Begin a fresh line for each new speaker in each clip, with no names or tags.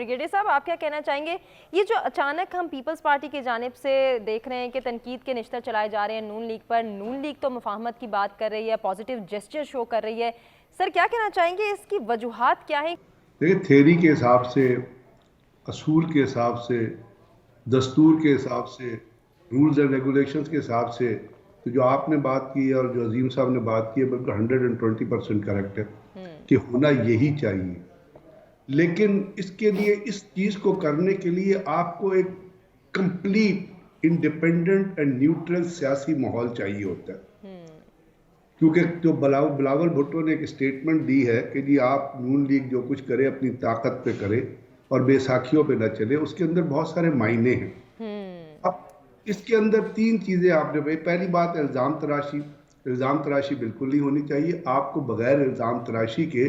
Brigadier साहब, आप क्या कहना चाहेंगे, ये जो अचानक हम पीपल्स पार्टी की जानिब से देख रहे हैं कि तनकीद के निश्तर चलाए जा रहे हैं नून लीग पर, नून लीग तो मुफाहमत की बात कर रही है, पॉजिटिव जेस्चर शो कर रही है, सर क्या कहना चाहेंगे, इसकी वजूहात क्या है?
देखिए, थ्योरी के हिसाब से, असूल के हिसाब से, दस्तूर के हिसाब से, रूल्स एंड रेगुलेशंस के हिसाब से, तो जो आपने बात की और जो अजीम साहब ने बात की है बिल्कुल 120% करेक्ट है कि होना यही चाहिए। लेकिन इसके लिए, इस चीज को करने के लिए आपको एक कंप्लीट इंडिपेंडेंट एंड न्यूट्रल सियासी माहौल चाहिए होता है। क्योंकि जो बिलावल भुट्टो ने एक स्टेटमेंट दी है कि जी आप नून लीग जो कुछ करे अपनी ताकत पे करे और बेसाखियों पे न चले, उसके अंदर बहुत सारे मायने हैं। अब इसके अंदर तीन चीजें आपने भाई, पहली बात इल्जाम तराशी। इल्जाम तराशी बिल्कुल नहीं होनी चाहिए। आपको बगैर इल्जाम तराशी के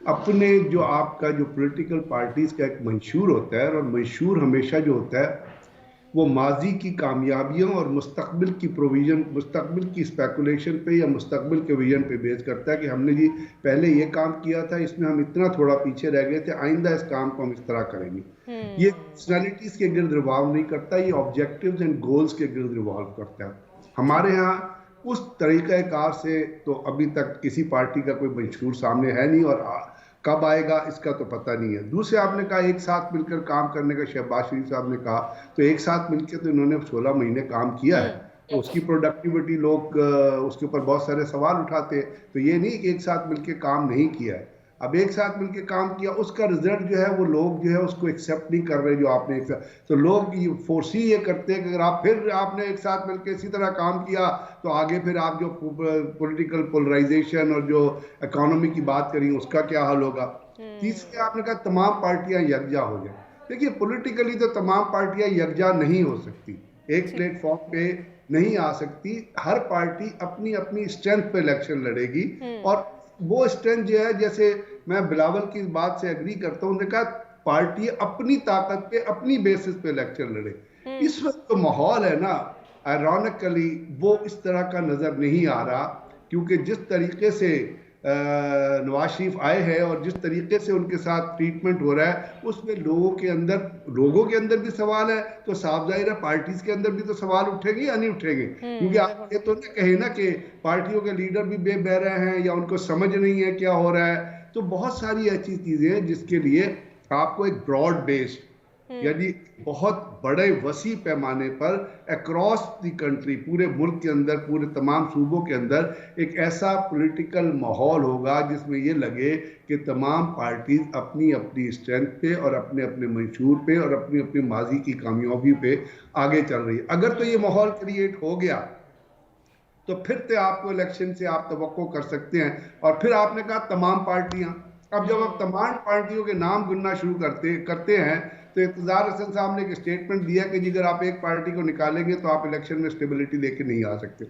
अपने जो आपका जो पॉलिटिकल पार्टीज का एक मंशूर होता है, और मंशूर हमेशा जो होता है वो माजी की कामयाबियों और मुस्तकबिल की प्रोविजन, मुस्तकबिल की स्पेकुलेशन पे या मुस्तकबिल के विजन पे बेस करता है कि हमने जी पहले ये काम किया था, इसमें हम इतना थोड़ा पीछे रह गए थे, आइंदा इस काम को हम इस तरह करेंगे। ये पर्सनैलिटीज के गिर्द रिवॉल्व नहीं करता, ये ऑब्जेक्टिव्स एंड गोल्स के गिर्द रिवॉल्व करता है। हमारे यहाँ उस तरीक़ाकार से तो अभी तक किसी पार्टी का कोई मंशूर सामने है नहीं, और कब आएगा इसका तो पता नहीं है। दूसरे आपने कहा एक साथ मिलकर काम करने का, शहबाज शरीफ साहब ने कहा, तो एक साथ मिलकर तो इन्होंने 16 महीने काम किया है, तो उसकी प्रोडक्टिविटी लोग उसके ऊपर बहुत सारे सवाल उठाते हैं। तो ये नहीं कि एक साथ मिलकर काम नहीं किया है, अब एक साथ मिलकर काम किया, उसका रिजल्ट जो है वो लोग जो है उसको एक्सेप्ट नहीं कर रहे जो आपने एक साथ। तो लोग ये फोर्सी ये करते हैं कि अगर आप फिर आपने एक साथ मिलकर इसी तरह काम किया तो आगे फिर आप जो पॉलिटिकल पोलराइजेशन और जो इकोनॉमी की बात करें उसका क्या हाल होगा। तीसरे आपने कहा तमाम पार्टियां यकजा हो जाए। देखिए, पॉलिटिकली तो तमाम पार्टियां यकजा नहीं हो सकती, एक प्लेटफॉर्म पे नहीं आ सकती। हर पार्टी अपनी अपनी स्ट्रेंथ पे इलेक्शन लड़ेगी, और वो स्ट्रेंथ जो है, जैसे मैं बिलावल की बात से एग्री करता हूँ, उन्होंने कहा पार्टी अपनी ताकत पे अपनी बेसिस पे इलेक्शन लड़े। इस वक्त तो माहौल है ना, आयरॉनिकली वो इस तरह का नजर नहीं आ रहा, क्योंकि जिस तरीके से नवाज शरीफ आए हैं और जिस तरीके से उनके साथ ट्रीटमेंट हो रहा है, उसमें लोगों के अंदर भी सवाल है, तो साफ जाहिर है पार्टीज के अंदर भी तो सवाल उठेंगे या नहीं उठेंगे। क्योंकि आप ये तो ना कहे ना कि पार्टियों के लीडर भी बेबहरा हैं या उनको समझ नहीं है क्या हो रहा है। तो बहुत सारी ऐसी चीजें हैं जिसके लिए आपको एक ब्रॉड बेस्ड, यानी बहुत बड़े वसी पैमाने पर अक्रॉस द कंट्री, पूरे मुल्क के अंदर, पूरे तमाम सूबों के अंदर एक ऐसा पॉलिटिकल माहौल होगा जिसमें ये लगे कि तमाम पार्टीज अपनी अपनी स्ट्रेंथ पे और अपने अपने मंशूर पे और अपनी अपनी माजी की कामयाबी पे आगे चल रही है। अगर तो ये माहौल क्रिएट हो गया तो फिर तो आपको इलेक्शन से आप तवक्को कर सकते हैं। और फिर आपने कहा तमाम पार्टियां, अब जब आप तमाम पार्टियों के नाम गिनना शुरू करते हैं तो इक़्तिदार हसन साहब ने एक स्टेटमेंट दिया कि अगर आप एक पार्टी को निकालेंगे तो आप इलेक्शन में स्टेबिलिटी लेके नहीं आ सकते।